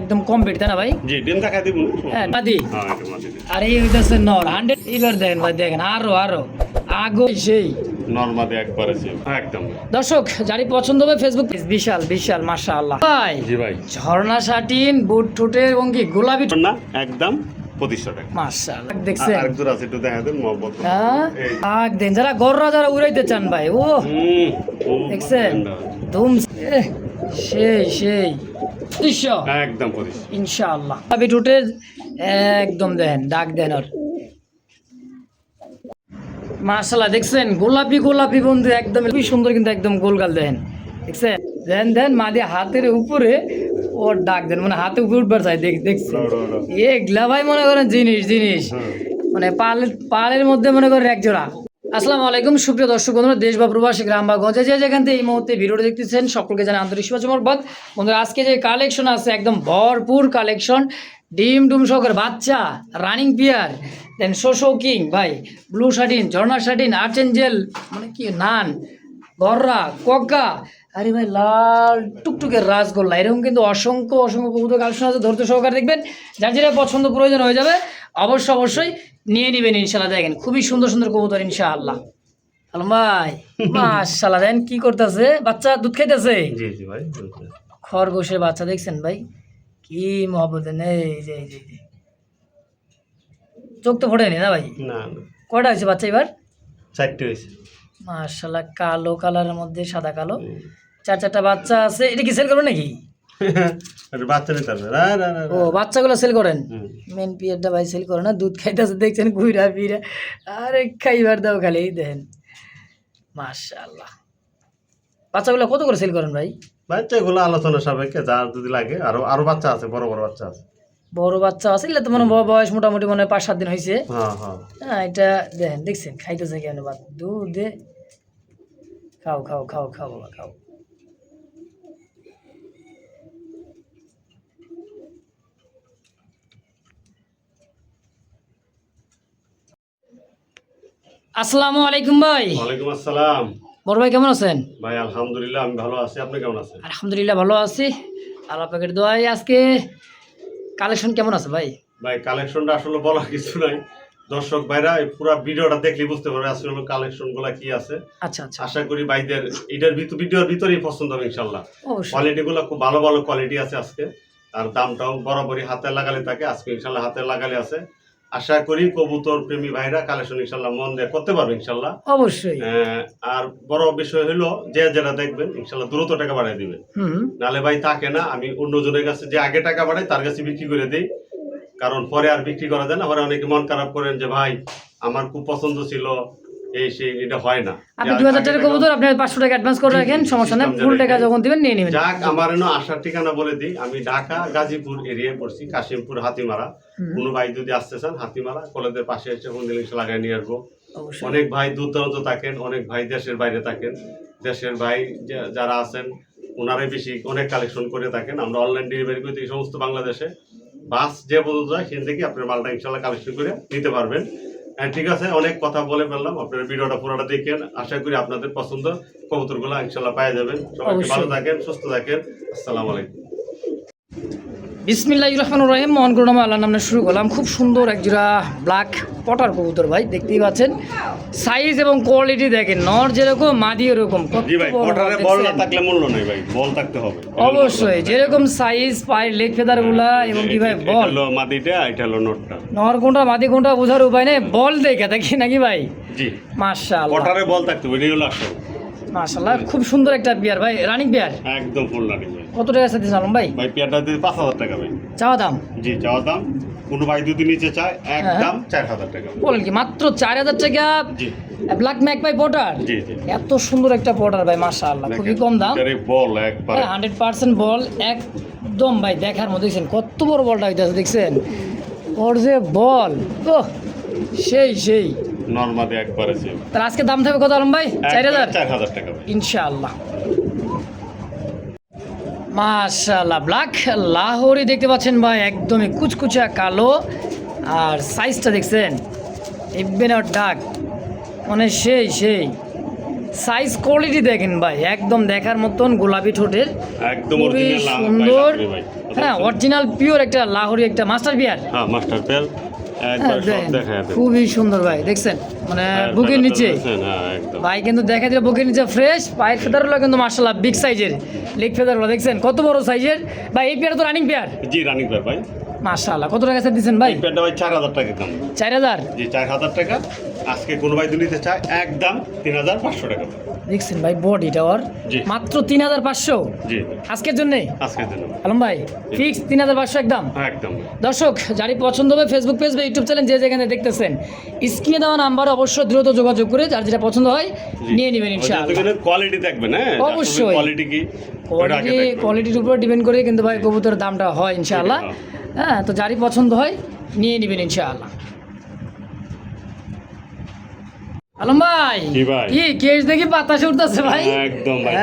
একদম কমপ্লিট তাই না ভাই? জি ডিম দেখাই দিব। হ্যাঁ মাদি। হ্যাঁ এটা মাদি। আর এই হইতাছে নর 100 এবার দেখেন ভাই, দেখেন আরো আগো সেই নরমাদি একবারে আছে একদম। দর্শক যারি পছন্দ হবে ফেসবুক পেজ বিশাল বিশাল মাশাআল্লাহ ভাই। জি ভাই ঝর্ণা শাটিন বুট ঠোঁটে এবং কি গোলাপি না একদম 2500 টাকা। মাশাআল্লাহ দেখছেন আর দূর আছে একটু দেখা দেন মোহাম্মদ। হ্যাঁ এই আগ দেন যারা গররা যারা উড়াইতে চান ভাই ও দেখছেন ধুম সেই 2500 একদম 2500 ইনশাআল্লাহ। গোলাপি ঠোঁটের একদম দেন ডাক দেন আর মাশাআল্লাহ দেখছেন গোলাপি বন্ধু একদম খুবই সুন্দর কিন্তু একদম গোলগাল দেন দেখছেন দেন মাদি হাতের উপরে ওর ডাক দেন মানে হাতে উপরে উঠবার চাই দেখছেন এগুলা ভাই মনে করেন জিনিস মানে পালের মধ্যে মনে করেন এক জোড়া। আসসালামু আলাইকুম সুপ্রিয় দর্শক বন্ধুরা, দেশ বা প্রবাসী গ্রাম বা গঞ্জে যে যেখান থেকে এই মুহূর্তে ভিডিওটা দেখতেছেন সকলকে জানাই আন্তরিক শুভেচ্ছা মোবারকবাদ। বন্ধুরা আজকে যে কালেকশন আছে একদম ভরপুর কালেকশন, ডিম ডুম সহকারে বাচ্চা রানিং পিয়ার দেন শোশো কিং ভাই, ব্লু শাটিন, ঝর্ণা শাটিন, আর্চেঞ্জেল মানে কি নান, গররা, কক্কা, আরে ভাই লাল টুকটুকের রাসগোল্লা, এরকম কিন্তু অসংখ্য কবুতর কালেকশন আছে। ধৈর্য সহকারে দেখবেন, যার যেটা পছন্দ প্রয়োজন হয়ে যাবে অবশ্যই নিয়ে নেবেন ইনশাল্লাহ। দেখেন খুবই সুন্দর কবুতর ইনশাআল্লাহ। আলম ভাই মাশাআল্লাহ দেন কি করতেছে, বাচ্চা দুধ খাইতেছে। জি ভাই খরগোশের বাচ্চা দেখছেন ভাই কি মহব্বত, এই যে চোখ তো ফোটেনি না ভাই? না কয়টা হয়েছে বাচ্চা এবার? 4টি হয়েছে মাশাআল্লাহ, কালো কালারের মধ্যে সাদা কালো 4টা বাচ্চা আছে। এটা কি সেল করো নাকি? বাচ্চা নিতে হবে ও বাচ্চাগুলো সেল করেন? মেন পিয়ারটা ভাই সেল করে না, দুধ খাইতেছে দেখছেন ঘুরা ফিরা, আরে খাইবার দাও খালি দেখেন মাশাআল্লাহ। বাচ্চাগুলো কত করে সেল করেন ভাই? বাচ্চাগুলো আলোচনা সাপেক্ষে যার যদি লাগে আরো বাচ্চা আছে, বড় বাচ্চা আছে। বড় বাচ্চা আছে এগুলো তো মানে বয়স মোটামুটি মনে হয় 5-7 দিন হয়েছে। হ্যাঁ এটা দেখেন দেখছেন খাইতেছে কেন দুধে, খাও বাবা খাও। আসসালামু আলাইকুম ভাই। ওয়ালাইকুম আসসালাম। বড় ভাই কেমন আছেন? ভাই আলহামদুলিল্লাহ আমি ভালো আছি, আপনি কেমন আছেন? আলহামদুলিল্লাহ ভালো আছি, আল্লাহ পাকের দোয়ায়। আজকে কালেকশন কেমন আছে ভাই? ভাই কালেকশনটা আসলে বলার কিছু নাই, দর্শক ভাইরা পুরো ভিডিওটা দেখলে বুঝতে পারবে আসলে কালেকশন গুলা কি আছে। আচ্ছা আশা করি ভাইদের এটার ভিডিওর ভিতরেই পছন্দ হবে ইনশাল্লাহ। কোয়ালিটি গুলো খুব ভালো কোয়ালিটি আছে আজকে, আর দামটাও বরাবরই হাতে লাগালে থাকে, আজকে ইনশাল্লাহ হাতে লাগালে আছে। আশা করি কবুতর প্রেমী ভাইরা কালেকশন ইনশাল্লাহ মন দিয়ে করতে পারবে ইনশাল্লাহ অবশ্যই। আর বড় বিষয় হলো যেটা দেখবেন ইনশাল্লাহ দ্রুত টাকা বাড়াই দিবেন, নালে ভাই থাকে না আমি অন্যজনের কাছে যে আগে টাকা বাড়াই তার কাছে বিক্রি করে দিই, কারণ পরে আর বিক্রি করা যায় না। পরে অনেকে মন খারাপ করেন যে ভাই আমার খুব পছন্দ ছিল এটা হয় না। আপনি 2000 টাকা কবুতর আপনি 500 টাকা অ্যাডভান্স করে রাখেন, সমস্যা নেই, ফুল টাকা যখন দিবেন নিয়ে নেবেন। যাক আমার এনো আসার ঠিকানা বলে দিই, আমি ঢাকা গাজীপুর এরিয়ায় পড়ছি, কাশিমপুর হাতিমারা। কোনো ভাই যদি আসতে চান হাতিমারা কলেজের পাশে এসে ফোন দিলে লাগাই নিয়ে আসবো। অনেক ভাই দূর দূরান্ত থাকেন, অনেক ভাই দেশের বাইরে থাকেন, দেশের ভাই যারা আছেন ওনারাই বেশি অনেক কালেকশন করে থাকেন। আমরা অনলাইন ডেলিভারি করে দিই সমস্ত বাংলাদেশে, বাস যে পর্যন্ত যায় সেখান থেকে আপনার মালটা ইনশাল্লাহ কালেকশন করে নিতে পারবেন। হ্যাঁ ঠিক আছে, অনেক কথা বলে ফেললাম, আপনার ভিডিওটা পুরোটা দেখেন, আশা করি আপনাদের পছন্দ কবুতরগুলো ইনশাল্লাহ পেয়ে যাবেন। সবাই ভালো থাকেন, সুস্থ থাকেন, আসসালামু আলাইকুম। বিসমিল্লাহির রহমানির রহিম, মহান করুণাময় আল্লাহর নামে শুরু করলাম। খুব সুন্দর একজোড়া ব্ল্যাক পটার কবুতর ভাই, দেখতেই পাচ্ছেন সাইজ এবং কোয়ালিটি দেখেন, নর যেরকম মাদি এরকম। জি ভাই পটারে বল না থাকলে মূল্য নাই ভাই, বল থাকতে হবে অবশ্যই, যেরকম সাইজ পায়ের লেগ ফেদার গুলা এবং কি ভাই বল, হলো মাদিটা এটা হলো নটটা, নর কোনটা মাদি কোনটা বোঝার উপায় নেই, বল দেখে দেখি নাকি ভাই। জি মাশাআল্লাহ পটারে বল থাকতে হবে, এটা হলো আসল। মাশাআল্লাহ খুব সুন্দর একটা বিয়ার ভাই, রানিং বিয়ার একদম ফুল রানিং ভাই। কত টাকা আছে আলম ভাই? ভাই পিয়ারটা দিতে 5000 টাকা ভাই চাওয়া দাম। জি চাওয়া দাম, কোনো ভাই যদি নিচে চায় একদম 4000 টাকা। বলেন কি মাত্র 4000 টাকা? জি ব্ল্যাক ম্যাকপাই পটার, জি এত সুন্দর একটা পটার ভাই মাশাআল্লাহ, খুবই কম দাম। বল একবারে 100% বল একদম ভাই, দেখার মতো দেখছেন কত বড় বলটা হইতাছে দেখছেন, ওর যে বল ও সেই নরমালি একবারে আছে। তার আজকে দাম থাকবে কত আলম ভাই? 4000 টাকা ভাই ইনশাআল্লাহ। মাশাআল্লাহ ব্ল্যাক লাহোরি দেখতে পাচ্ছেন ভাই, একদমই কুচকুচা কালো, আর সাইজটা দেখছেন ইভেন আর ডাক মানে সেই সাইজ কোয়ালিটি দেখেন ভাই, একদম দেখার মতন, গোলাপি ঠোঁটের, একদম খুবই সুন্দর হ্যাঁ অরিজিনাল পিওর একটা লাহোরি একটা মাস্টার বিয়ার। হ্যাঁ মাস্টার পেয়ার একবার সব দেখা যাবে। খুবই সুন্দর ভাই, দেখছেন মানে বুকের নিচে ভাই কিন্তু দেখা যায় বুকের নিচে ফ্রেশ। পায়ের ফেদারগুলো কিন্তু মাশাআল্লাহ বিগ সাইজের, লেগ ফেদারগুলো দেখছেন কত বড় সাইজের ভাই। এই পেয়ার তো রানিং পেয়ার? জি রানিং পেয়ার ভাই। মাশাআল্লাহ, কত টাকা দিচ্ছেন ভাই? এই পেয়ারটা ভাই 4000 টাকা দাম। 4000? জি 4000 টাকা। আজকে কোন ভাই নিতে চায় একদম 3500 টাকা। দেখছেন ভাই বডিটা ওর মাত্র 3500। জি আজকের জন্য? আজকের জন্য আলম ভাই ফিক্স 3500 একদম। একদম। দর্শক যারই পছন্দ হবে ফেসবুক পেজ বা ইউটিউব চ্যানেল যে যেখানে দেখতেছেন স্ক্রিনে দেওয়া নাম্বারে অবশ্যই দ্রুত যোগাযোগ করে যার যেটা পছন্দ হয় নিয়ে নেবেন ইনশাআল্লাহ। এখানে কোয়ালিটি দেখবেন, হ্যাঁ অবশ্যই কোয়ালিটি কি, কোয়ালিটির উপর ডিপেন্ড করে কিন্তু ভাই কবুতরের দামটা হয় ইনশাআল্লাহ। হ্যাঁ তো যারই পছন্দ হয় নিয়ে নেবেন ইনশাআল্লাহ। আলম ভাই কি কেস দেখি বাতাসে উঠতেছে ভাই। একদম ভাই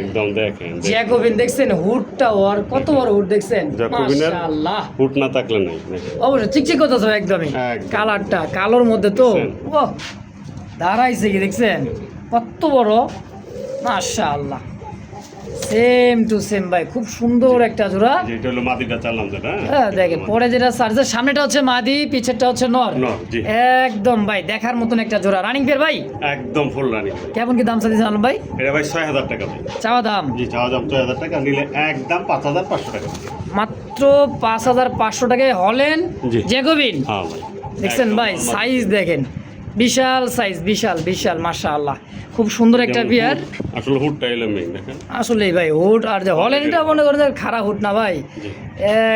একদম দেখেন জ্যাকোবিন দেখছেন হুডটা ওর কত বড় হুড দেখছেন মাশাআল্লাহ। হুড না থাকলে নাই অবশ্যই চিকচিক করতেছে ভাই একদমই। কালারটা কালোর মধ্যে তো ও দাঁড়াইছে কি দেখছেন কত বড় মাশাআল্লাহ। সেম টু সেম ভাই, খুব সুন্দর একটা জোড়া। যেটা হলো মাদিটা চালাম যেটা, হ্যাঁ দেখেন পরে যেটা সার্জের সামনেটা হচ্ছে মাদি, পিছেরটা হচ্ছে নর। জি একদম ভাই দেখার মতন একটা জোড়া রানিং পেয়ার ভাই। একদম ফুল রানিং। কেমন কি দাম চাইছেন আলম ভাই? এটা ভাই 6000 টাকা ভাই চাওয়া দাম। জি চাওয়া দাম 6000 টাকা, নিলে একদম 5500 টাকা। মাত্র 5500 টাকায় হলেন জ্যাকোবিন। হ্যাঁ ভাই দেখছেন ভাই সাইজ দেখেন বিশাল সাইজ, বিশাল বিশাল মাশাআল্লাহ। খুব সুন্দর একটা বিয়ার। আসলে হুডটা এলো মেইন দেখেন। আসলেই ভাই হুড আর যে হলেন এটা মনে করেন খারাপ হুড না ভাই,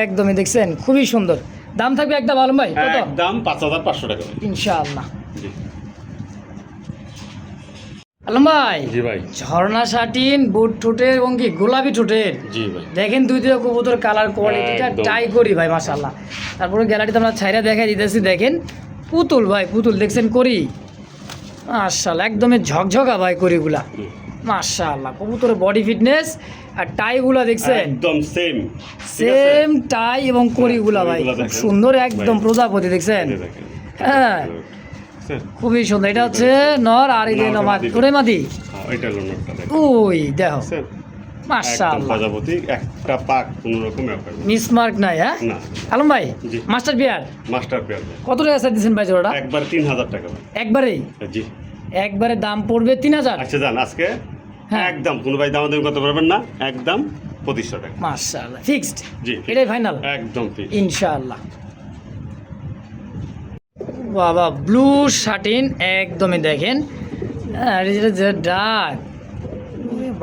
একদমই দেখছেন খুবই সুন্দর। দাম থাকবে একদম আলম ভাই কত? একদম 5500 টাকা ইনশাআল্লাহ। আলম ভাই জি ভাই ঝর্ণা শাটিন বুট ঠোঁটের এবং কি গোলাপি ঠোঁটের। জি ভাই দেখেন দুই দুই কবুতর কালার কোয়ালিটিটা ট্রাই করি ভাই মাশাআল্লাহ। তারপরে গ্যালারিতে আমরা ছাইরা দেখাই দিতেছি দেখেন পুতুল ভাই, পুতুল দেখছেন করি মাশাআল্লাহ একদমই ঝকঝকা ভাই করিগুলা মাশাআল্লাহ। কবুতরের বডি ফিটনেস আর টাইগুলা দেখছেন একদম সেম সেম টাই এবং করিগুলা ভাই খুব সুন্দর একদম প্রজাপতি দেখছেন। হ্যাঁ খুবই সুন্দর। এটা হচ্ছে নর আর এই যে মাদি করে মাদি এটা হলো নরটা দেখেন। ওই দেখো মাশাআল্লাহ প্রজাপতি একটা পাক কোনো রকম ব্যাপার মিসমার্ক নাই। হ্যাঁ না আলম ভাই মাস্টার বিয়ার কত টাকা দিচ্ছেন ভাই জোড়াটা? একবার 3000 টাকা একবারেই? জি একবারে দাম পড়বে 3000। আচ্ছা জান আজকে একদম কোনো ভাই দাম করতে পারবেন না, একদম 2500 টাকা মাশাআল্লাহ ফিক্সড। জি এটাই ফাইনাল একদম ফিক্সড ইনশাআল্লাহ। বাবা ব্লু শাটিন একদমই দেখেন যে ডাক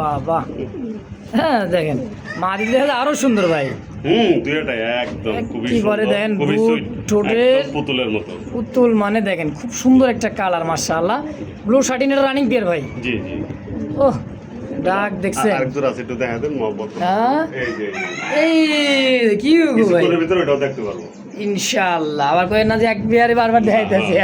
বাবা। হ্যাঁ দেখেন মাদি দেখে আরো সুন্দর ভাই। দুইটাই একদম খুবই সুন্দর দেখেন ঠোঁটের পুতুলের মতো। পুতুল মানে দেখেন খুব সুন্দর একটা কালার মাশাআল্লাহ। ব্লু শাটিনের রানিং পেয়ার ভাই। জি জি ওহ ডাক দেখছেন আরেকজন আছে একটু দেখা দেন মহব্বত। হ্যাঁ এই কি ভাই এর ভিতরে এটাও দেখতে পারবো ইনশাআল্লাহ। আবার কই না যে এক বিয়ারে বারবার দেখাইতেছে।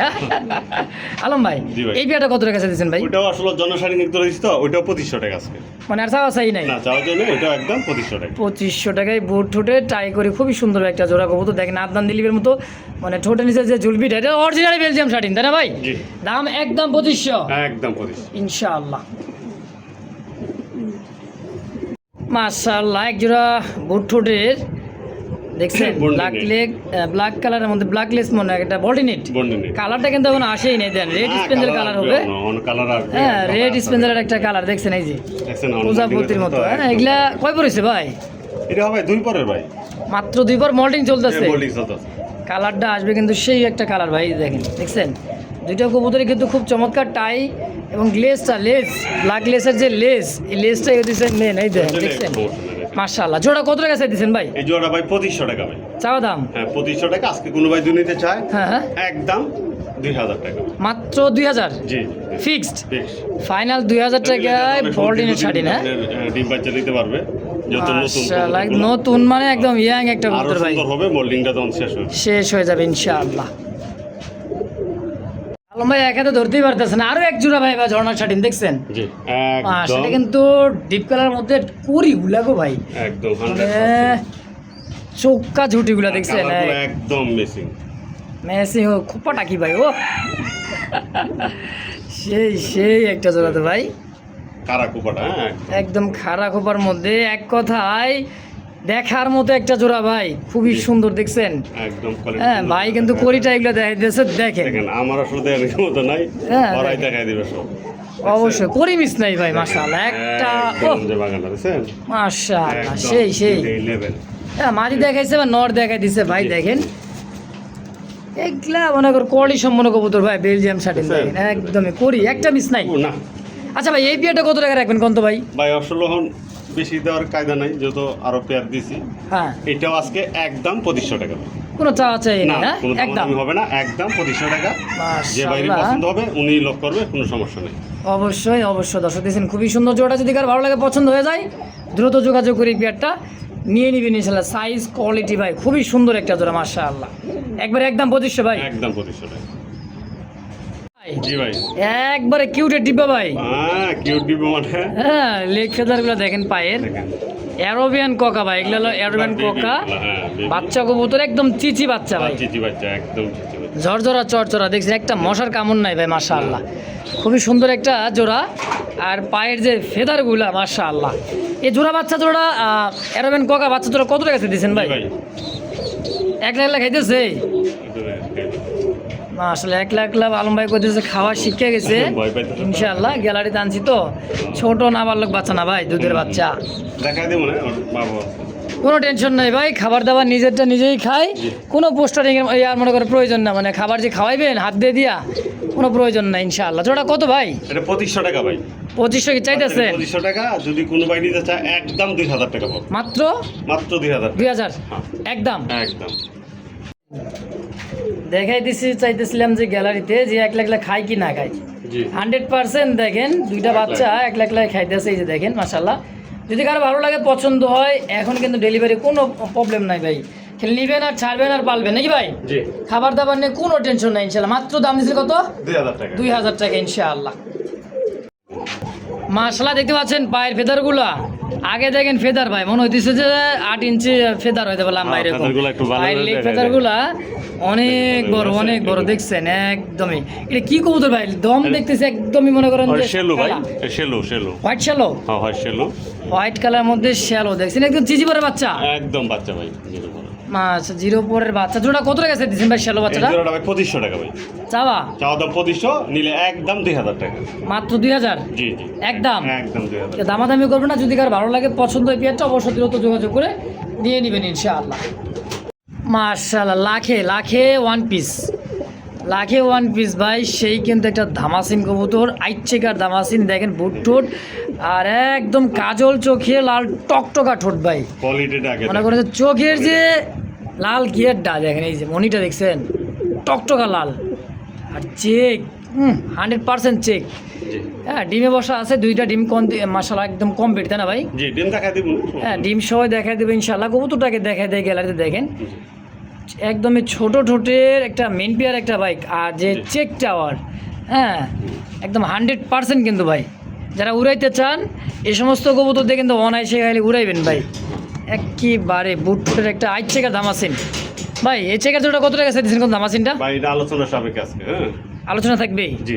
আলম ভাই এই বিয়ারটা কত টাকা দিচ্ছেন ভাই? ওটাও আসলে জনসারি নিক ধরেছি তো ওটাও 2500 টাকা আজকে। মানে আর চাওয়া চাই নাই না চাওয়া জন্য ওটাও একদম 2500 টাকা। 2500 টাকায় বুট ঠোঁটে টাই করে খুবই সুন্দর একটা জোড়া কবুতর দেখেন আদনান দিলীপের মতো মানে ঠোঁটের নিচে যে ঝুলবিটা এটা অরিজিনাল বেলজিয়াম শাটিন তাই না ভাই? দাম একদম 2500 একদম 2500 ইনশাআল্লাহ। মাশাআল্লাহ এক জোড়া বুট ঠোঁটের দেখছেন ব্ল্যাক লেগ ব্ল্যাক কালারের মধ্যে ব্ল্যাক লেস মনে হয় এটা বল্টিনেট কালারটা কিন্তু এখন আসেই নাই। দেন রেড স্পেঞ্জের কালার হবে। হ্যাঁ রেড স্পেঞ্জের একটা কালার দেখছেন এই যে প্রজাপতির মতো। হ্যাঁ এগুলা কয় পড়েছে ভাই? এটা হবে 2 পরের ভাই, মাত্র 2 পর মল্টিং চলতেছে। কালারটা আসবে কিন্তু সেই একটা কালার ভাই দেখেন দেখছেন দুইটা কবুতরই কিন্তু খুব চমৎকার টাই এবং লেসটা লেস ব্ল্যাক লেসের যে লেস এই লেসটাই হচ্ছে মেন। এই দেখছেন মাশাআল্লাহ। জোড়া কত টাকা চাইতেছেন ভাই? এই জোড়া ভাই 2500 টাকা ভাই চাওয়া দাম। হ্যাঁ 2500 টাকা। আজকে কোনো ভাই নিতে চায় হ্যাঁ একদম 2000 টাকা মাত্র 2000 জি ফিক্সড ফাইনাল 2000 টাকায় বল্টিনের শাড়ি না ডিম বাচ্চা নিতে পারবে যত মাশাআল্লাহ নতুন মানে একদম ইয়াং একটা কবুতর ভাই। সুন্দর হবে মোল্ডিংটা তখন শেষ হয়ে যাবে ইনশাআল্লাহ। আলম ভাই একাতে ধরতেই পারতেছেন আরো এক জোড়া ভাই বা ঝর্ণা শাটিন দেখছেন জি সেটা কিন্তু ডিপ কালার মধ্যে কুড়ি গুলাগো ভাই একদম চোক্কা ঝুটিগুলা দেখছেন একদম মেসিং মেসিং খুপাটা কি ভাই ও সেই সেই একটা জোড়া তো ভাই কারা কুপাটা একদম খাড়া খোপার মধ্যে এক কথায় দেখার মতো একটা জোড়া ভাই, খুবই সুন্দর দেখছেন। একদম হ্যাঁ ভাই কিন্তু করিটা এগুলো দেখাই দিয়েছে, দেখেন দেখেন আমার আসলে দেখার মতো নাই, হ্যাঁ, ওরাই দেখেন। দেখাই দিবে সব। অবশ্যই করি মিস নাই ভাই, মাশাআল্লাহ একটা একদম যে বাগানটা দেখছেন, মাশাআল্লাহ একদম সেই সেই এই লেভেল। হ্যাঁ মাদি দেখাইছে বা নর দেখাই দিছে ভাই, দেখেন এগুলা মনে কর কলি সম্পন্ন কবুতর ভাই, বেলজিয়াম শাটিন দেখেন একদমই করি, একটা মিস নাই। না আচ্ছা ভাই এই বিয়েটা কত টাকা রাখবেন কোন তো ভাই? ভাই আসলে এখন বেশি দেওয়ার কায়দা নাই, যত আরো পেয়ার দিছি। হ্যাঁ এটাও আজকে একদম 2500 টাকা। কোনো চাওয়া চাই না না, হ্যাঁ কোনো একদম দামাদামি হবে না, একদম 2500 টাকা। যে বাইরে মাশাআল্লাহ। পছন্দ হবে উনি লক করবে, কোনো সমস্যা নেই। অবশ্যই অবশ্যই দর্শক দিয়েছেন, খুবই সুন্দর জোড়া, যদি কার ভালো লাগে পছন্দ হয়ে যায় দ্রুত যোগাযোগ করে পেয়ারটা নিয়ে নিবেন ইনশাআল্লাহ। সাইজ কোয়ালিটি ভাই খুবই সুন্দর একটা জোড়া, মাশাআল্লাহ একবারে একদম 2500 ভাই। একদম 2500 টাকা। জি ভাই, একবারে কিউটের ডিব্বা ভাই। হ্যাঁ কিউট দিব মানে হ্যাঁ লেগ ফেদারগুলো দেখেন পায়ের, দেখেন অ্যারোবিয়ান কোকা ভাই, এগুলো হলো অ্যারোবিয়ান কোকা হ্যাঁ বাচ্চা কবুতর, একদম চিচি বাচ্চা ভাই, চিচি বাচ্চা, একদম চিচি বাচ্চা। ঝরঝরা চরচরা দেখছেন, একটা মশার কামড় নাই ভাই, মাশাআল্লাহ খুবই সুন্দর একটা জোড়া। আর পায়ের যে ফেদারগুলা মাশাআল্লাহ, এই জোড়া বাচ্চা জোড়া অ্যারোবিয়ান কোকা বাচ্চা জোড়া কত টাকা দিয়েছেন ভাই? জি ভাই 1 লাখ খাইতেছে মাশাআল্লাহ, 1 লাখ আলম ভাই কইতেছে খাওয়া শিখে গেছে ভয় পাইতেছে। ইনশাআল্লাহ। গ্যালারিতে আনছি তো, ছোট নাবালক বাচ্চা না ভাই, দুধের বাচ্চা, দেখাই দিব না ওর বাবা। কোনো টেনশন নাই ভাই, খাবার দাবার নিজেরটা নিজেই খাই, কোনো পোস্টারিং আর মনে করে প্রয়োজন না, মানে খাবার যে খাওয়াইবেন হাত দিয়ে দিয়া কোনো প্রয়োজন নাই ইনশাআল্লাহ। জোড়া কত ভাই? এটা 2500 টাকা ভাই। 2500 কি চাইতেছেন? 2500 টাকা, যদি কোনো ভাই নিতে চায় একদম 2000 টাকা পাবো। মাত্র মাত্র 2000। 2000 হ্যাঁ। একদম। একদম দেখাই দিছি, চাইতেছিলাম যে গ্যালারিতে যে 1 লাখ খাই কি না খাই, জি 100% দেখেন দুইটা বাচ্চা 1 লাখ খাইতেছে, এই যে দেখেন মাশাআল্লাহ। যদি কারো ভালো লাগে পছন্দ হয়, এখন কিন্তু ডেলিভারি কোনো প্রবলেম নাই ভাই, খেলে নিবেন আর ছাড়বেন আর পালবেন নাকি ভাই? জি খাবার দাবার নিয়ে কোনো টেনশন নাই ইনশাআল্লাহ। মাত্র দাম দিচ্ছে কত? 2000 টাকা। 2000 টাকা ইনশাআল্লাহ। মাশাআল্লাহ দেখতে পাচ্ছেন পায়ের ফেদারগুলা, আগে দেখেন ফেদার ভাই মনে হইতেছে যে 8 ইঞ্চি ফেদার হইতে পারলাম হ্যাঁ, এরকম। ফেদারগুলো একটু ভালো পায়ের করে লেগ দেখা ফেদারগুলা অনেক বড় অনেক বড় দেখছেন একদমই। এটা কি কবুতর ভাই? দম দেখতেছে একদমই মনে করেন আর যে শেলো ভাই, শেলো হোয়াইট শ্যালো, হ্যাঁ হয় শেলো, হোয়াইট কালার মধ্যে শ্যালো দেখছেন, একদম চিচি পরের বাচ্চা, একদম বাচ্চা ভাই। জিরো বড় আচ্ছা 0 পরের বাচ্চা। জোড়া কত টাকা দিচ্ছেন ভাই শ্যালো বাচ্চাটা? জোড়াটা ভাই 2500 টাকা ভাই। চাওয়া চাওয়া দাম 2500, নিলে একদম 2000 টাকা। মাত্র 2000 জি জি একদম। একদম 2000। দামাদামি করবেন না, যদি কার ভালো লাগে পছন্দ হয় পেয়ারটা অবশ্যই দ্রুত যোগাযোগ করে নিয়ে নেবেন ইনশাআল্লাহ। মাশাআল্লাহ লাখে লাখে ওয়ান পিস, লাখে ওয়ান পিস ভাই, সেই কিন্তু একটা ধামাসিন কবুতর, আইচেকার ধামাসিন দেখেন, বুট ঠোঁট আর একদম কাজল চোখে, লাল টকটকা ঠোঁট ভাই, কোয়ালিটিটা আগে মনে করেন যে চোখের যে লাল গিয়ারটা দেখেন, এই যে মনিটা দেখছেন টকটকা লাল, আর চেক 100% চেক। জি হ্যাঁ ডিমে বসা আছে, দুইটা ডিম মাশাআল্লাহ একদম কমপ্লিট, তাই না ভাই? জি ডিম দেখাই দিব। হ্যাঁ ডিম সবাই দেখাই দেবে ইনশাআল্লাহ। কবুতরটাকে দেখাই দেয় গ্যালারিতে দেখেন, একদমই ছোট ঠোঁটের একটা মেন পেয়ার একটা বাইক, আর যে চেক টাওয়ার, হ্যাঁ একদম 100% কিন্তু ভাই, যারা উড়াইতে চান এই সমস্ত কবুতর দিয়ে কিন্তু অনায়াসে খাইলে উড়াইবেন ভাই, একেবারে বুট ফুটের একটা আইট চেকার ধামাসিন ভাই। এই চেকার জোড়া কত টাকা দিচ্ছেন কোন ধামাসিনটা? ভাই এটা আলোচনা সাপেক্ষে আজকে, হ্যাঁ আলোচনা থাকবেই, জি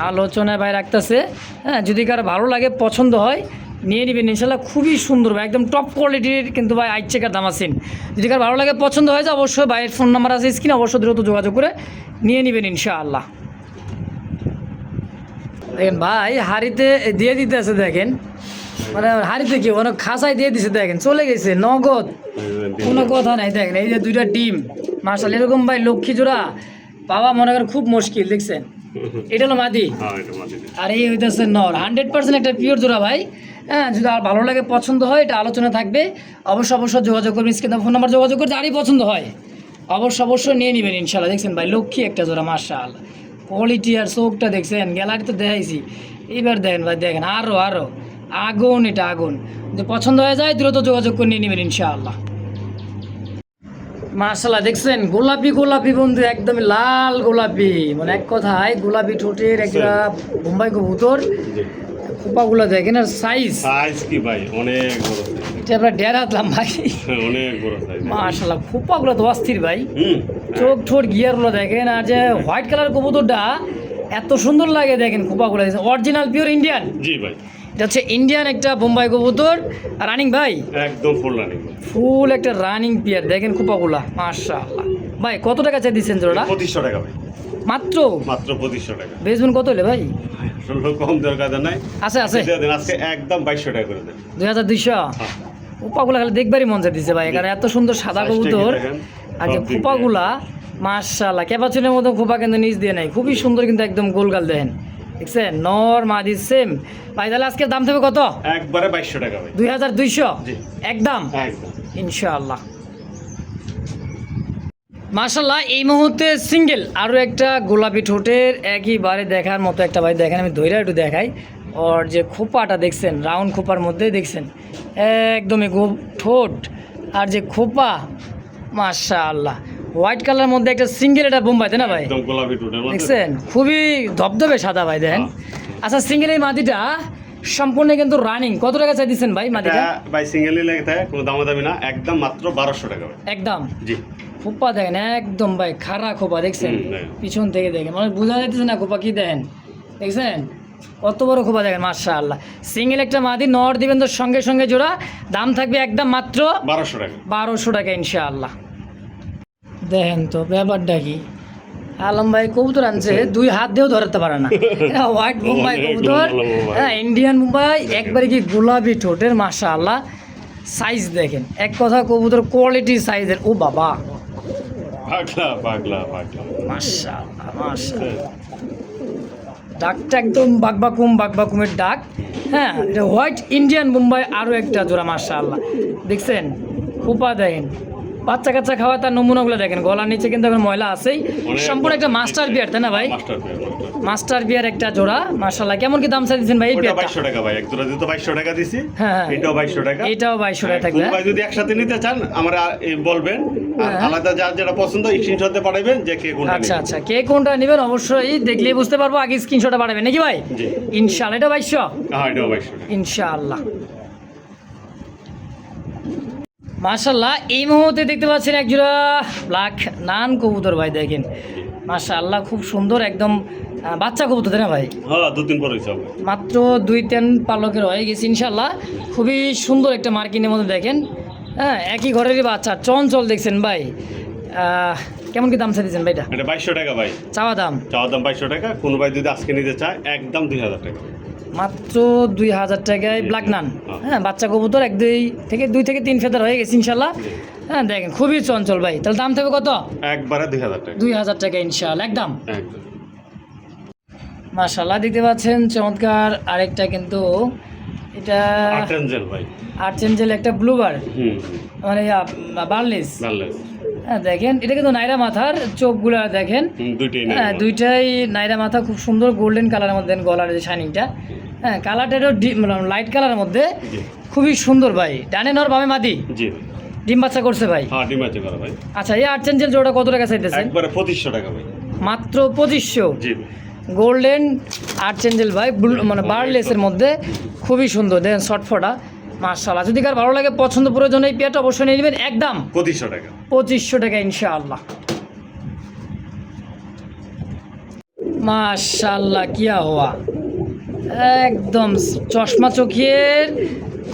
আলোচনায় ভাই রাখতেছে। হ্যাঁ যদি কারো ভালো লাগে পছন্দ হয় নিয়ে নেবেন ইনশাল্লাহ, খুবই সুন্দর ভাই, একদম টপ কোয়ালিটির কিন্তু ভাই আইট চেকার ধামাসিন। যদি কারো ভালো লাগে পছন্দ হয়ে যায় অবশ্যই ভাইয়ের ফোন নাম্বার আছে স্ক্রিনে, অবশ্যই দ্রুত যোগাযোগ করে নিয়ে নেবেন ইনশাআল্লাহ। দেখেন ভাই হাড়িতে দিয়ে দিতে আছে দেখেন, মানে হাড়িতে কি অনেক খাসায় দিয়ে দিছে দেখেন, চলে গেছে নগদ, কোনো কথা নাই। দেখেন এই যে দুইটা ডিম মাশাআল্লাহ, এরকম ভাই লক্ষ্মী জোড়া পাওয়া মনে করেন খুব মুশকিল, দেখছেন এটা হলো মাদি, হ্যাঁ এটা মাটি। আর এই হইতেছে নর, 100% একটা পিওর জোড়া ভাই। হ্যাঁ যদি আর ভালো লাগে পছন্দ হয় এটা আলোচনা থাকবে, অবশ্যই যোগাযোগ করবেন, স্ক্রিনে ফোন নাম্বার যোগাযোগ করে যারই পছন্দ হয় অবশ্যই নিয়ে নেবেন ইনশাআল্লাহ। দেখছেন ভাই লক্ষ্মী একটা জোড়া মাশাআল্লাহ, কোয়ালিটি আর চোখটা দেখছেন, গ্যালারি তো দেখাইছি, এইবার দেখেন ভাই দেখেন আরও আগুন, এটা আগুন। যদি পছন্দ হয়ে যায় দ্রুত যোগাযোগ করে নিয়ে নেবেন ইনশাআল্লাহ। মাশাআল্লাহ দেখছেন গোলাপি বন্ধু, একদম লাল গোলাপি, মানে এক কথায় গোলাপি ঠোঁটের একটা বোম্বাই কবুতর। খোপাগুলো দেখেন আর সাইজ কি ভাই অনেক বড় সাইজ, এটা আমরা ডেরাতলাম ভাই, অনেক বড় সাইজ মাশাআল্লাহ। খোপাগুলো তো অস্থির ভাই, চোখ ঠোঁট গিয়ারগুলো দেখেন, আর যে হোয়াইট কালার কবুতরটা এত সুন্দর লাগে দেখেন, খোপাগুলো অরিজিনাল পিওর ইন্ডিয়ান। জি ভাই এটা হচ্ছে ইন্ডিয়ান একটা বোম্বাই কবুতর রানিং ভাই, একদম ফুল রানিং, ফুল একটা রানিং পেয়ার। দেখেন খোপাগুলা মাশাআল্লাহ। ভাই কত টাকা চাই দিচ্ছেন জোড়া? 2500 টাকা ভাই, মাত্র মাত্র 2500 টাকা। বেচবেন কত হলে ভাই? আসলে কম দরকার নাই, আছে আছে আজকে একদম 2200 টাকা করে দেন। 2200। খোপাগুলা খালি দেখবারই মন চাইতেছে ভাই, কারণ এত সুন্দর সাদা কবুতর। আর যে খোপাগুলা মাশাআল্লাহ, ক্যাপাচিনের মতো খোপা কিন্তু নিচ দিয়ে নাই, খুবই সুন্দর কিন্তু একদম গোলগাল দেখেন, দেখছেন নর মাদি সেম। ভাই তাহলে আজকের দাম থাকবে কত? একবারে 2200 টাকা ভাই। 2200 জি একদম একদম ইনশাআল্লাহ। মাশাআল্লাহ এই মুহূর্তে সিঙ্গেল আরও একটা গোলাপি ঠোঁটের একইবারে দেখার মতো একটা ভাই দেখেন, আমি ধৈর্য একটু দেখাই। ওর যে খোপাটা দেখছেন, রাউন্ড খোপার মধ্যে দেখছেন একদমই ঠোঁট আর যে খোপা মাশাআল্লাহ, হোয়াইট কালার মধ্যে একটা সিঙ্গেল, এটা বোম্বাই তাই না ভাই? একদম গোলাপি টোটের মধ্যে দেখছেন খুবই ধবধবে সাদা ভাই দেখেন। আচ্ছা সিঙ্গেল এই মাটিটা সম্পূর্ণ কিন্তু রানিং, কত টাকা চাই দিচ্ছেন ভাই মাটিটা? ভাই সিঙ্গেলই লেগে থাকে, কোনো দামাদামি না, একদম মাত্র 1200 টাকা ভাই। একদম জি খোপা দেখেন একদম ভাই খাড়া খোপা দেখছেন, পিছন থেকে দেখেন মানে বোঝা যাইতেছে না খোপা কি দেখেন, দেখছেন কত বড় খোপা দেখেন মাশাআল্লাহ। সিঙ্গেল একটা মাদি নর দিবেন তো সঙ্গে সঙ্গে জোড়া, দাম থাকবে একদম মাত্র 1200 টাকা। 1200 টাকা ইনশাআল্লাহ। দেখেন তো ব্যাপারটা কি, আলম ভাই কবুতর আনছে দুই হাত দিয়েও ধরতে পারে না, হোয়াইট মুম্বাই কবুতর, হ্যাঁ ইন্ডিয়ান মুম্বাই, একবারে কি গোলাপি ঠোঁটের মাশাআল্লাহ। সাইজ দেখেন, এক কথা কবুতর কোয়ালিটি সাইজের, ও বাবা পাগলা পাগলা পাগলা মাশাআল্লাহ মাশাআল্লাহ। ডাকটা একদম বাকবাকুমের ডাক, হ্যাঁ এটা হোয়াইট ইন্ডিয়ান মুম্বাই আরও একটা জোড়া মাশাআল্লাহ। দেখছেন খোপা দেখেন, বাচ্চা কাচ্চা খাওয়া তার নমুনাগুলো দেখেন, গলার নিচে কিন্তু এখন ময়লা আছেই, সম্পূর্ণ একটা মাস্টার বিয়ার তাই না ভাই? মাস্টার বিয়ার একটা জোড়া মাশাআল্লাহ। কেমন কি দাম চাই দিচ্ছেন ভাই? 2200 টাকা ভাই, এক জোড়া দিতে 2200 টাকা দিছি। হ্যাঁ এটাও 2200 টাকা, এটাও 2200 টাকা থাকবে। ভাই যদি একসাথে নিতে চান আমরা বলবেন, আর আলাদা যার যেটা পছন্দ স্ক্রিনশট দিয়ে পাঠাবেন যে কে কোনটা। আচ্ছা আচ্ছা, কে কোনটা নেবেন অবশ্যই দেখলেই বুঝতে পারবো, আগে স্ক্রিনশটটা পাঠাবেন নাকি ভাই? জি ইনশাআল্লাহ। এটা 2200? হ্যাঁ এটাও 2200 টাকা ইনশাআল্লাহ। মাশাআল্লাহ এই মুহূর্তে দেখতে পাচ্ছেন এক জোড়া ব্ল্যাক নান কবুতর ভাই, দেখেন মাশাআল্লাহ খুব সুন্দর একদম বাচ্চা কবুতর তাই না ভাই? হ্যাঁ 2-3 পর হইছে মাত্র 2-3 পালকের হয়ে গেছে ইনশাআল্লাহ। খুবই সুন্দর একটা মার্কিনের মধ্যে দেখেন, হ্যাঁ একই ঘরেরই বাচ্চা, চঞ্চল দেখছেন ভাই। কেমন কি দাম চাইছেন ভাইটা? এটা 2200 টাকা ভাই, চাওয়া দাম 2200 টাকা। কোনো ভাই যদি আজকে নিতে চায় একদম 2000 টাকা, মাত্র 2000 টাকায় ব্ল্যাক নান। হ্যাঁ বাচ্চা কবুতর 2 থেকে 3 ফেদার হয়ে গেছে ইনশাআল্লাহ। হ্যাঁ দেখেন খুবই চঞ্চল ভাই, তাহলে দাম থাকবে কত? একবারে 2000 টাকা। 2000 টাকা ইনশাআল্লাহ একদম। একদম মাশাআল্লাহ দেখতে পাচ্ছেন চমৎকার আরেকটা, কিন্তু এটা আর্টেনজেল ভাই, আর্চেঞ্জেল একটা ব্লুবার, মানে বার্লেস। হ্যাঁ দেখেন এটা কিন্তু নাইরা মাথার চোখগুলা দেখেন, হ্যাঁ দুইটাই নাইরা মাথা, খুব সুন্দর গোল্ডেন কালারের মধ্যে গলার যে শাইনিংটা, হ্যাঁ কালারটা লাইট কালারের মধ্যে খুবই সুন্দর ভাই। ডানে নর বামে মাদি, জি ডিম বাচ্চা করছে ভাই? হ্যাঁ ডিম বাচ্চা করে ভাই। আচ্ছা এই আর্চেঞ্জেল জোড়া কত টাকা চাইতেছেন? একবারে 2500 টাকা ভাই, মাত্র 2500। জি গোল্ডেন আর্চেঞ্জেল ভাই, মানে বার্লেসের মধ্যে খুবই সুন্দর দেখেন শর্ট ফোটা মাশাআল্লাহ। যদি কার ভালো লাগে পছন্দ প্রয়োজন এই পেয়ারটা অবশ্যই নিয়ে নেবেন, একদম 2500 টাকা। 2500 টাকা ইনশাআল্লাহ। মাশাআল্লাহ কিয়া হওয়া একদম চশমা চোখের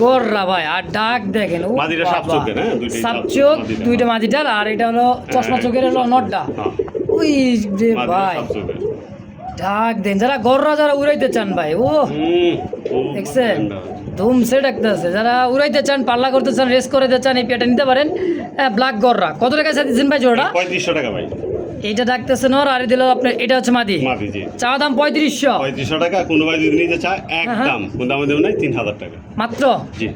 গররা ভাই, আর ডাক দেখেন ও মাদিটা সাপচোখের, হ্যাঁ দুইটাই সাপচোখ, দুইটা মাদিটার, আর এটা হলো চশমা চোখের হলো নটটা। ওই যে ভাই ডাক দেন, যারা গররা যারা উড়াইতে চান ভাই, ও দেখছেন ধুমসে ডাকতেছে, যারা উড়াইতে চান, পাল্লা করতে চান, রেস করতে চান, এই পেয়ারটা নিতে পারেন। ব্ল্যাক গররা কত টাকা চাইছেন ভাই জোড়া? 3500 টাকা ভাই। এইটা ডাকতেছে নর, আর দিল আপনার এটা হচ্ছে মাদি। মাদি জি, চাওয়া দাম 3500 টাকা। কোনো ভাই যদি নিতে চায় একদম কোন দামে দেব নাই 3000 টাকা মাত্র, জি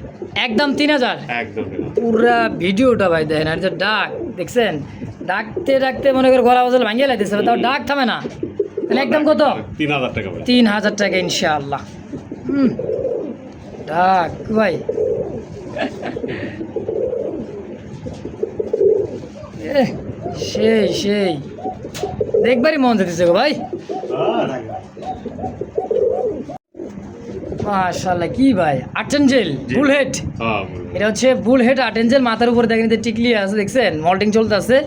একদম 3000 একদম। পুরা ভিডিওটা ভাই দেখেন, আর যে ডাক দেখছেন, ডাকতে ডাকতে মনে করে গলা বাজল ভাঙিয়ে লাইতেছে, তাও ডাক থামে না। একদম কত? 3000 টাকা ভাই। 3000 টাকা ইনশাআল্লাহ। ডাক ভাই সেই সেই দেখবারই মন যেতেছে গো ভাই, মাশাআল্লাহ কি ভাই আর্টেঞ্জেল বুলহেড। এটা হচ্ছে বুলহেড আর্টেঞ্জেল, মাথার উপরে দেখেন টিকলি আছে, দেখছেন মল্টিং চলতে আছে,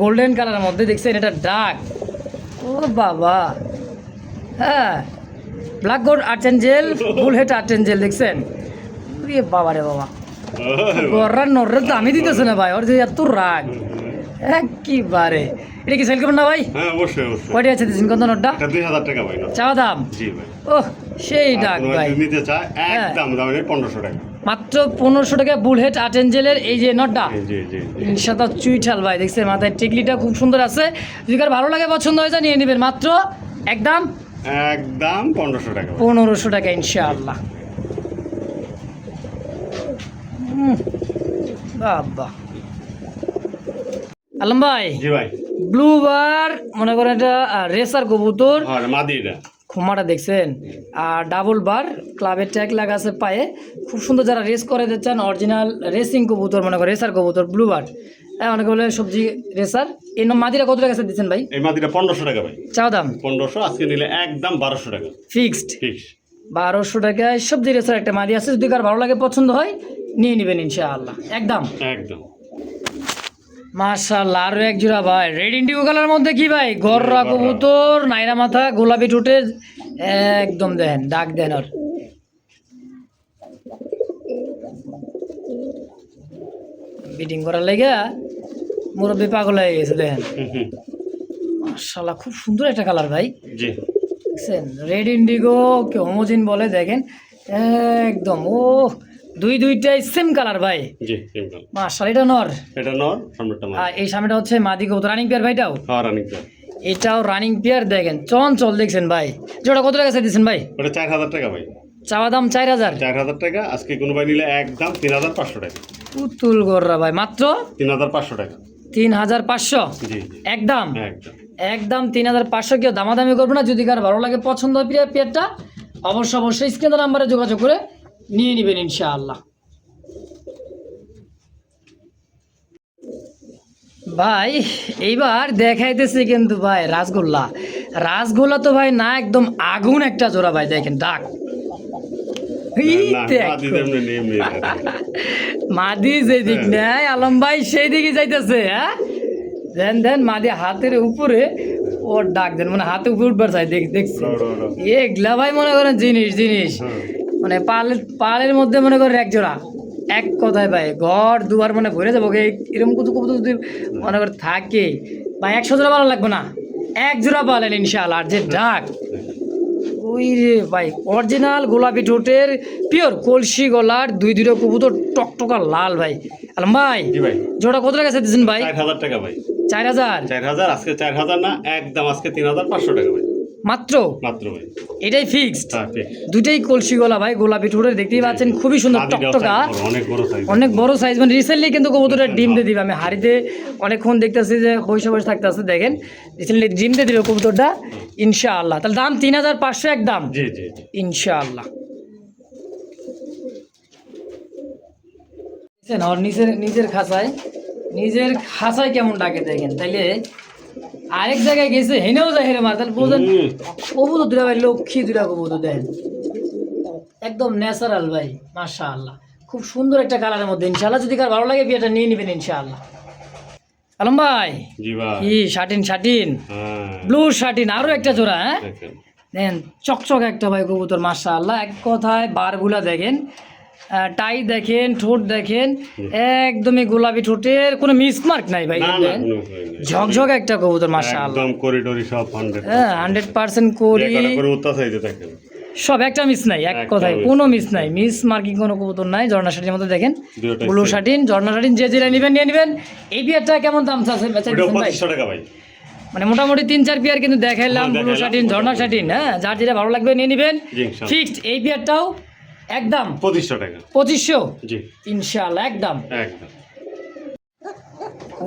গোল্ডেন কালারের মধ্যে দেখছেন, এটা ডাক ও বাবা। হ্যাঁ ব্ল্যাক গোল্ড আর্চেঞ্জেল ফুল হেড আর্চেঞ্জেল দেখছেন বাবা রে বাবা গররার নরের দামই দিতেছে না ভাই ওর যে এত রাগ একবারে এটা কি সেল করবেন না ভাই? হ্যাঁ অবশ্যই অবশ্যই। কয়টা আছে দিচ্ছেন কত নোটটা? এটা 2000 টাকা ভাই। চাওয়া দাম? জি ভাই। ওহ সেই ডাক ভাই। নিতে চায় একদম দাম 1500 টাকা। মাত্র 1500 টাকা বুল হেড আর্চেঞ্জেলের এই যে নটটা। জি জি। ইনশাআল্লাহ চুইঠাল ভাই দেখছেন মাথায় টিকলিটা খুব সুন্দর আছে। যদি কার ভালো লাগে পছন্দ হয় নিয়ে নেবেন মাত্র একদম 1500 টাকা। 1500 টাকা ইনশাআল্লাহ। বাবা আলম ভাই। জি ভাই। ব্লু বার মনে করেন এটা রেসার কবুতর। হ্যাঁ মাদি এটা। খুমাটা দেখছেন আর ডাবল বার ক্লাবের ট্যাগ লাগা আছে পায়ে খুব সুন্দর যারা রেস করে চান অরিজিনাল রেসিং কবুতর মনে করেন রেসার কবুতর ব্লু বার হ্যাঁ অনেকে বলে সবজি রেসার এই মাদিরা কত টাকা দিচ্ছেন ভাই? এই মাদিরা 1500 টাকা ভাই। চাও দাম 1500 আজকে নিলে একদম 1200 টাকা ফিক্সড। ফিক্স 1200 টাকায় সবজি রেসার একটা মাদি আছে যদি কার ভালো লাগে পছন্দ হয় নিয়ে নেবেন ইনশাআল্লাহ একদম একদম। মাশাআল্লাহ আরো এক জোড়া ভাই রেড ইন্ডিগো কালার মধ্যে কি ভাই গররা কবুতর নাইরা মাথা গোলাপি ঠোঁটের একদম দেন ডাক দেন আর বিটিং করার লেগে মুরব্বী পাগল হয়ে গেছে দেখেন মাশাআল্লাহ খুব সুন্দর একটা কালার ভাই। জি দেখছেন রেড ইন্ডিগো কে হোমোজিন বলে দেখেন একদম ও দুইটাই সেম কালার ভাই। জি সেম কালার। মাশাআল্লাহ এটা নর সামনেটা মাদি। আর এই সামনেটা হচ্ছে মাদি কবুতর রানিং পেয়ার ভাইটাও। হ্যাঁ রানিং পেয়ার। এটাও রানিং পেয়ার দেখেন চঞ্চল দেখছেন ভাই যেটা কত টাকা দিচ্ছেন ভাই? ওটা 4000 টাকা ভাই। চাওয়া দাম 4000 টাকা আজকে কোনো ভাই নিলে একদম 3500 টাকা। পুতুল গররা ভাই মাত্র 3500 টাকা। 3500 জি একদম একদম একদম 3500 কেউ দামাদামি করবে না যদি কার ভালো লাগে পছন্দ হয় পেয়ারটা অবশ্যই স্ক্রিনের নাম্বারে যোগাযোগ করে নিয়ে নেবেন ইনশাআল্লাহ। ভাই এইবার দেখাইতেছে কিন্তু ভাই রাসগোল্লা তো ভাই না একদম আগুন একটা জোড়া ভাই দেখেন ডাক মাদি যেদিক নেয় আলম ভাই সেই দিকে যাইতেছে হ্যাঁ দেন মাদি হাতের উপরে ওর ডাক দেন মানে হাতে উপরে উঠবার চাই দেখছি এগুলা ভাই মনে করেন জিনিস মানে পালের মধ্যে মনে করেন এক জোড়া এক কথায় ভাই ঘর দুয়ার মানে ভরে যাবো এরকম কত যদি মনে করে থাকে ভাই 100 জোড়া ভালো লাগবে না এক জোড়া পালেন ইনশাআল্লাহ। আর যে ডাক ওই রে ভাই অরিজিনাল গোলাপি ঠোঁটের পিওর কলসি গলার দুইটা কবুতর টকটকা লাল ভাই আলম ভাই। জোড়া কত টাকা দিচ্ছেন ভাই? 4000 টাকা ভাই। 4000 আজকে 4000 না একদম আজকে 3500 টাকা ভাই মাত্র ভাই। এটাই ফিক্সড। হ্যাঁ ফিক্স। দুইটাই কলসি গলা ভাই গোলাপি ঠোঁটের দেখতেই পাচ্ছেন খুবই সুন্দর টকটকা অনেক বড় সাইজ মানে রিসেন্টলি কিন্তু কবুতরের ডিম দিয়ে দিবে আমি হাড়িতে অনেকক্ষণ দেখতেছি যে বসে থাকতে আছে দেখেন রিসেন্টলি ডিম দিয়ে দিবে কবুতরটা ইনশাআল্লাহ। তাহলে দাম 3500 একদম ইনশাআল্লাহ। আর নিজের খাঁচায় কেমন ডাকে দেখেন তাইলে আরেক জায়গায় গেছে হেনেও যায় হেরে মার তাহলে বোঝেন কবুতর দুটা ভাই লক্ষ্মী দুটা কবুতর দেন একদম ন্যাচারাল ভাই মাশাআল্লাহ খুব সুন্দর একটা কালারের মধ্যে ইনশাআল্লাহ যদি কার ভালো লাগে বিয়েটা নিয়ে নেবেন ইনশাআল্লাহ। আলম ভাই কি শাটিন ব্লু শাটিন আরো একটা জোড়া হ্যাঁ দেন চকচক একটা ভাই কবুতর মাশাআল্লাহ এক কথায় বারগুলা দেখেন টাই দেখেন ঠোঁট দেখেন একদমই গোলাপি ঠোঁটের কোনো মিসমার্ক নাই ভাই ঝকঝক একটা কবুতর মাশাআল্লাহ একদম করিডোরি সব 100% করি সব একটা মিস নাই এক কথায় কোনো মিস নাই মিস মার্কিং কোনো কবুতর নাই। ঝর্ণা শাটির মধ্যে দেখেন ব্লু শাটিন ঝর্ণা শাটিন যে যেটা নেবেন নিয়ে নেবেন। এই বিয়ারটা কেমন দাম আছে ভাই? মানে মোটামুটি 3-4 পেয়ার কিন্তু দেখাইলাম ব্লু শাটিন ঝর্ণা শাটিন হ্যাঁ যার যেটা ভালো লাগবে নিয়ে নেবেন ফিক্সড। এই বিয়ারটাও একদম 2500 টাকা 2500 জি ইনশাআল্লাহ একদম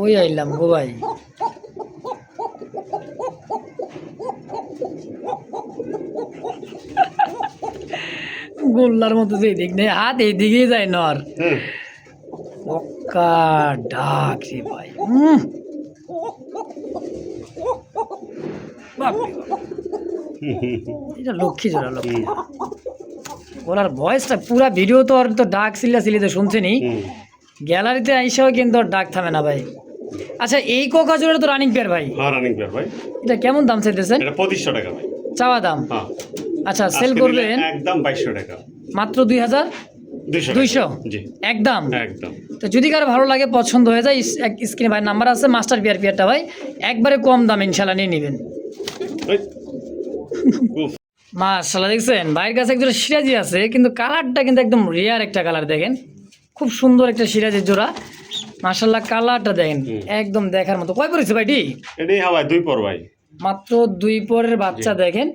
ওই আইলাম গো ভাই গোল্লার মতো যে দিক নেই হাত এইদিকেই যায় নর ডাক রে ভাই এটা লক্ষ্মী জোড়া লক্ষ্মী ওনার ভয়েসটা পুরা ভিডিও তো আর তো ডাক সিলিতে শুনছেনি গ্যালারিতে আইসাও কিন্তু ডাক থামে না ভাই। আচ্ছা এই কোকা জোড়া তো রানিং পেয়ার ভাই। হ্যাঁ রানিং পেয়ার ভাই। এটা কেমন দাম চাইতেছেন? এটা 2500 টাকা ভাই চাওয়া দাম। হ্যাঁ আচ্ছা, সেল আজকে করবেন নিলে একদম 2200 টাকা, মাত্র 2200 জি একদম। একদম। তো যদি কারো ভালো লাগে, পছন্দ হয়ে যায়, স্ক্রিনে ভাই নাম্বার আছে, মাস্টার পিয়ারটা ভাই একবারে কম দাম ইনশাল্লাহ নিয়ে নেবেন। এই, উফ, মাশাআল্লাহ, দেখছেন ভাইয়ের কাছে একজোড়া সিরাজি আছে, কিন্তু কালারটা কিন্তু একদম রিয়ার একটা কালার, দেখেন খুব সুন্দর একটা সিরাজের জোড়া। মাশাআল্লাহ, কালারটা দেখেন একদম দেখার মতো। কয় পড়েছে ভাইটি? এটাই হাওয়ায় 2 পর ভাই, মাত্র 2 পরের বাচ্চা দেখেন।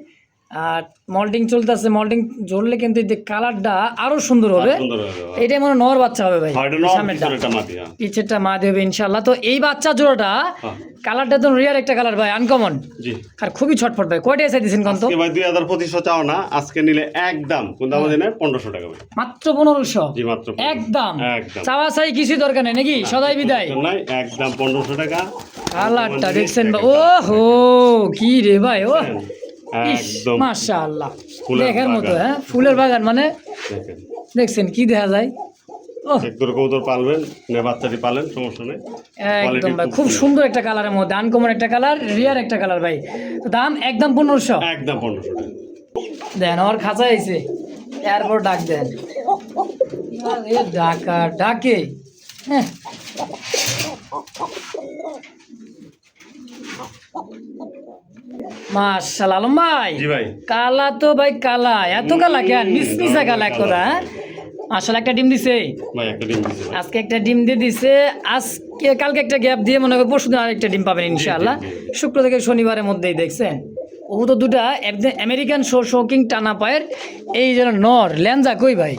আর মল্টিং চলতেছে, মল্টিং ঝরলে কিন্তু এই কালারটা আরো সুন্দর হবে। সুন্দর হবে ভাই। এইটাই মনে হয় নর বাচ্চা হবে ভাই, হয় এটা নর, সামনেরটা। পিছনেরটা মাদি, হ্যাঁ। পিছেরটা মা দেবে ইনশাআল্লাহ। তো এই বাচ্চা জোড়াটা হ্যাঁ। কালারটা তো রিয়ার একটা কালার ভাই, আনকমন জি। আর খুবই ছটফট ভাই। কয়টা এসে দিয়েছেন কত? আজকে ভাই 2200 চাও না, আজকে নিলে একদম কোন দামে দেন? 1500 টাকা ভাই, মাত্র 1500। জি মাত্র 1500 একদম একদম। চাওয়া চাই কিছু দরকার নেই নাকি, সদাই বিদায়। নাই, একদম 1500 টাকা। কালারটা দেখছেন ভাই, ও হো কি রে ভাই, ও একদম মাশাআল্লাহ, ফুলের দেখার মতো। বাগান। হ্যাঁ, ফুলের বাগান মানে দেখেন, দেখছেন কি দেখা যায়। ও এক দুটো কবুতর পালবেন না, বাচ্চাটি পালেন, সমস্যা নেই। একদম ভাই, খুব সুন্দর একটা কালারের মধ্যে, আনকমন একটা কালার, রিয়ার একটা কালার ভাই। তো দাম একদম 1500। একদম 1500 টাকা। দেন ওর খাঁচা আইছে, এরপর ডাক দেন। এ ডাকা ডাকে, হ্যাঁ। মাশাআল্লাহ আলম ভাই, জি ভাই, কালা তো ভাই, কালা এত কালা কেন? মিসমিসা কালা এক কথা। হ্যাঁ, মাশাআল্লাহ, একটা ডিম দিছে ভাই একটা ডিম দিছে ভাই। আজকে, একটা ডিম দিয়ে দিছে আজকে। কালকে একটা গ্যাপ দিয়ে মনে হয় পরশু দিন আরেকটা ডিম পাবেন ইনশাআল্লাহ। শুক্র থেকে শনিবারের মধ্যেই, দেখছেন ও তো দুটা একদম আমেরিকান শোকিং টানা পায়ের। এই যেন নর ল্যাঞ্জা কই ভাই,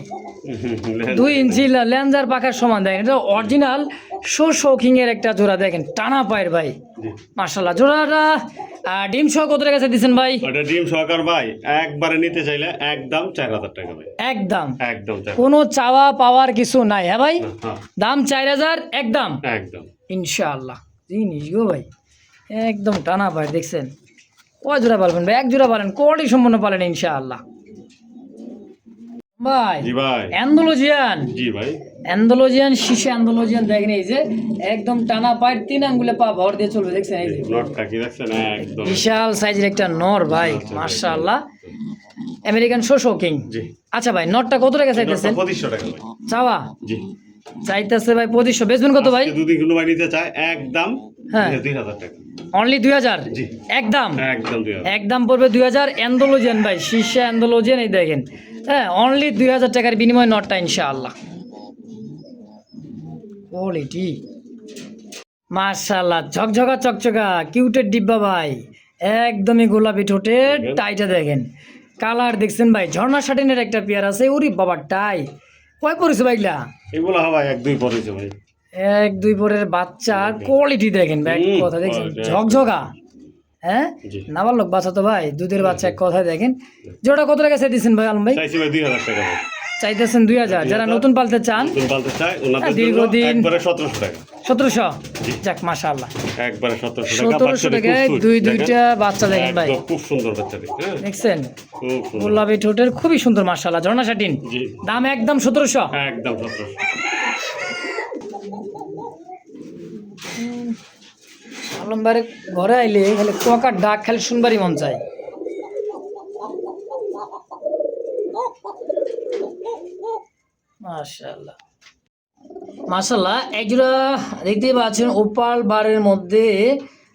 2 ইঞ্চি ল্যাঞ্জার পাখার সমান, দেখেন এটা অরিজিনাল শোকিং এর একটা জোড়া, দেখেন টানা পায়ের ভাই। মাশাআল্লাহ, জোড়াটা ডিম সহ কত টাকা দিচ্ছেন ভাই? ওটা ডিম সহকার ভাই, একবারে নিতে চাইলে একদম 4000 টাকা ভাই, একদম একদম 4000। কোনো চাওয়া পাওয়ার কিছু নাই, হ্যাঁ ভাই? হ্যাঁ, দাম 4000 একদম একদম। ইনশাআল্লাহ। জিনিস গো ভাই, একদম টানা পায়, দেখছেন। কয় জোড়া পালবেন ভাই? 1 জোড়া পালেন, কোয়ালিটি সম্পন্ন পালেন ইনশাআল্লাহ ভাই। জি ভাই, অ্যান্ডালুজিয়ান, জি ভাই, অ্যান্ডালুজিয়ান শীষে অ্যান্ডালুজিয়ান, দেখেন এই যে একদম টানা পায়ের, 3 আঙ্গুলে পা ভর দিয়ে চলবে, দেখছেন এই যে নটটা কি দেখছেন? একদম বিশাল সাইজের একটা নর ভাই, মাশাআল্লাহ, আমেরিকান শোকিং। জি। আচ্ছা ভাই, নটটা কত টাকা চাইতেছেন? 2500 টাকা ভাই, চাওয়া জি। চাইতেছে ভাই 2500, বেচবেন কত ভাই? যদি কোনো ভাই নিতে চায় একদম হ্যাঁ। 2000 টাকা, অনলি 2000 জি। একদম একদম 2000। একদম পড়বে 2000। অ্যান্ডালুজিয়ান ভাই, শীর্ষে অ্যান্ডালুজিয়ান, এই দেখেন, হ্যাঁ, অনলি 2000 টাকার বিনিময়ে নটটা ইনশাআল্লাহ। কোয়ালিটি মাশাআল্লাহ, ঝকঝকা চকচকা কিউটের ডিব্বা ভাই, একদমই গোলাপি ঠোঁটের টাইটা, দেখেন কালার দেখছেন ভাই। ঝর্ণা শাটিনের একটা পেয়ার আছে, ওরি বাবা টাই। কয় পড়েছে ভাইলা? এগুলো হয় 1-2 পরেছে ভাই, 1-2 পরের বাচ্চা, কোয়ালিটি দেখেন ভাই, এক কথা দেখছেন, ঝকঝকা। হ্যাঁ, জি। নাবালক বাচ্চা তো ভাই, দুধের বাচ্চা, এক কথায় দেখেন। জোড়া কত টাকা চাইতেছেন ভাই আলম ভাই? চাইছি ভাই 2000 টাকা ভাই, চাইতেছেন 2000। যারা নতুন পালতে চান, নতুন পালতে চায় ওনাদের জন্য দীর্ঘদিন একবারে 1700 টাকা, 1700। যাক মাশাআল্লাহ, একবারে 1700 টাকা। 1700 টাকায় দুইটা বাচ্চা, দেখেন ভাই, একদম খুব সুন্দর বাচ্চাটি, হ্যাঁ, দেখছেন খুব সুন্দর, গোলাপি ঠোঁটের, খুবই সুন্দর মাশাআল্লাহ, ঝর্ণা শাটিন। জি। দাম একদম 1700। একদম 1700। আলম ভাইয়ের ঘরে আইলে খালি কোয়াকার ডাক খালি শুনবারই মন চায়। মাশাআল্লাহ মাশাআল্লাহ, একজোড়া দেখতেই পাচ্ছেন ওপাল বারের মধ্যে,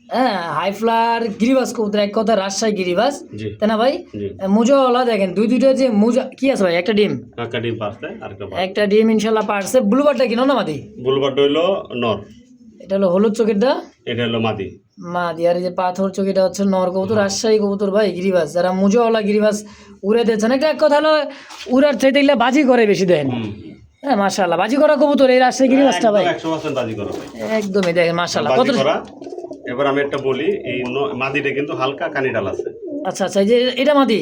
হ্যাঁ, হাই ফ্লার গিরিবাস কবুতর, এক কথা রাজশাহী গিরিবাস, জি। তাই না ভাই? জি। মুজাওয়ালা, দেখেন দুইটা যে মুজা কি আছে ভাই, একটা ডিম, কাকা ডিম পারছে আর একটা একটা ডিম ইনশাল্লাহ পারছে। ব্লুবারটা কিনো না মাদি? বুলবার্ড হইলো নর, এটা হলো হলুদ চোখেরটা এটা হলো মাদি। মাদি, আর এই যে পাথর চোখেরটা হচ্ছে নর কবুতর, রাজশাহী কবুতর ভাই, গিরিবাস। যারা মুজাওয়ালা গিরিবাস উড়ে দিচ্ছেন, একটা এক কথা হলো উড়ার চাইতে এগুলা বাজি করে বেশি দেন। হ্যাঁ মাশাআল্লাহ, বাজি করা কবুতর এই রাজশাহী গিরিবাসটা ভাই, 100% বাজি করা ভাই, একদমই দেখেন মাশাআল্লাহ কত। বাজি করা। এবার আমি একটা বলি, এই মাদিটা কিন্তু হালকা কানিডাল আছে। আচ্ছা আচ্ছা, এই যে এটা মাদি,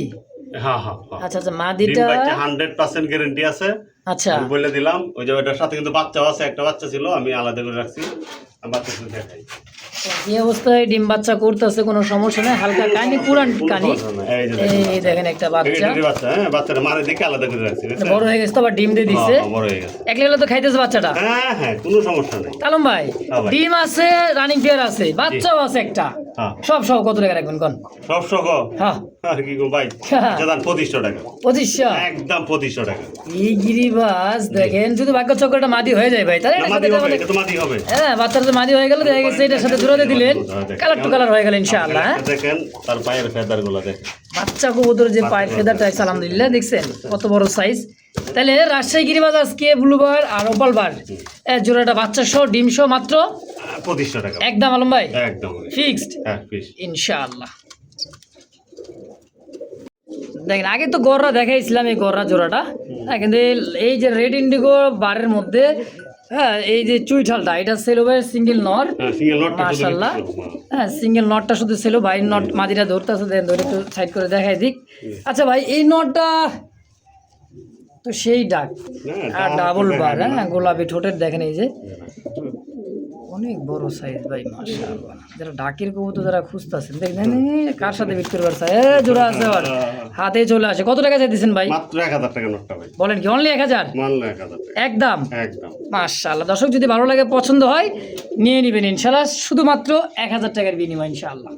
হ্যাঁ হ্যাঁ হ্যাঁ, আচ্ছা আচ্ছা, ডিম মাদিটা, বাচ্চা 100% গ্যারান্টি আছে। আচ্ছা আমি বলে দিলাম, ওই যে ওটার সাথে কিন্তু বাচ্চাও আছে, একটা বাচ্চা ছিল, আমি আলাদা করে রাখছি, আমি বাচ্চা শুধু দেখাই। এই অবস্থায় ডিম বাচ্চা করতেছে, কোনো সমস্যা নেই, হালকা কানি, পুরান কানি। এই যে এই দেখেন একটা বাচ্চা, এটারই বাচ্চা, হ্যাঁ, বাচ্চাটা মানে দেখে আলাদা করে রাখছি, বুঝছেন? বড় হয়ে গেছে তো, আবার ডিম দিয়ে দিছে, হ্যাঁ, বড় হয়ে গেছে। একলা তো খাইতেছে বাচ্চাটা। হ্যাঁ হ্যাঁ, কোনো সমস্যা নেই। কালম ভাই, হ্যাঁ ভাই। ডিম আছে, রানিং পেয়ার আছে, বাচ্চাও আছে একটা, হ্যাঁ সব সব কত টাকা রাখবেন কোন সব সহ হ্যাঁ আর কি গো ভাই জান 2500 টাকা 2500 একদম 2500 টাকা এই গিরিবাস দেখেন শুধু ভাগ্য চক্রটা মাদি হয়ে যায় ভাই তাহলে না, মাদি হবে, এটা তো মাদি হবে হ্যাঁ বাচ্চাটা তো মাদি হয়ে গেল দেখা গেছে এটার সাথে জোড়াতে দিলেন কালার টু কালার হয়ে গেল ইনশাআল্লাহ হ্যাঁ? দেখেন তার পায়ের ফেদার গুলো দেখেন বাচ্চা কবুতর যে পায়ের ফেদারটা আছে আলহামদুলিল্লাহ দেখছেন কত বড় সাইজ তাহলে রাজশাহী গিরিবাজ আজকে ব্লুবার আর ওপাল বার জোড়াটা বাচ্চা সহ ডিম সহ মাত্র 2500 টাকা একদম আলম ভাই একদম ফিক্সড হ্যাঁ ফিক্স ইনশাআল্লাহ দেখেন আগে তো গররা দেখাইছিলাম এই গররা জোড়াটা হ্যাঁ কিন্তু এই যে রেড ইন্ডিগো বারের মধ্যে হ্যাঁ এই যে চুইঠালটা এটা সেল হবে সিঙ্গেল নর হ্যাঁ সিঙ্গেল নট মাশাআল্লাহ হ্যাঁ সিঙ্গেল নটটা শুধু ছিল ভাই নট মাদিটা ধরতে আছে দেন ধরে একটু সাইড করে দেখাই দিক আচ্ছা ভাই এই নটটা তো সেই ডাক আর ডাবল বার হ্যাঁ গোলাপি ঠোঁটের দেখেন এই যে অনেক বড় সাইজ ভাই মাশাআল্লাহ যারা ডাকের কবুতর যারা খুঁজতেছেন দেখেন কার সাথে বিক্রি করবার চাই জোড়া আছে আবার হাতে চলে আসে কত টাকা চাইতেছেন ভাই মাত্র 1000 টাকা নোটটা ভাই বলেন কি অনলি 1000 মানলে 1000 টাকা একদম একদম মাশাআল্লাহ দর্শক যদি ভালো লাগে পছন্দ হয় নিয়ে নেবেন ইনশাআল্লাহ শুধুমাত্র 1000 টাকার বিনিময় ইনশাআল্লাহ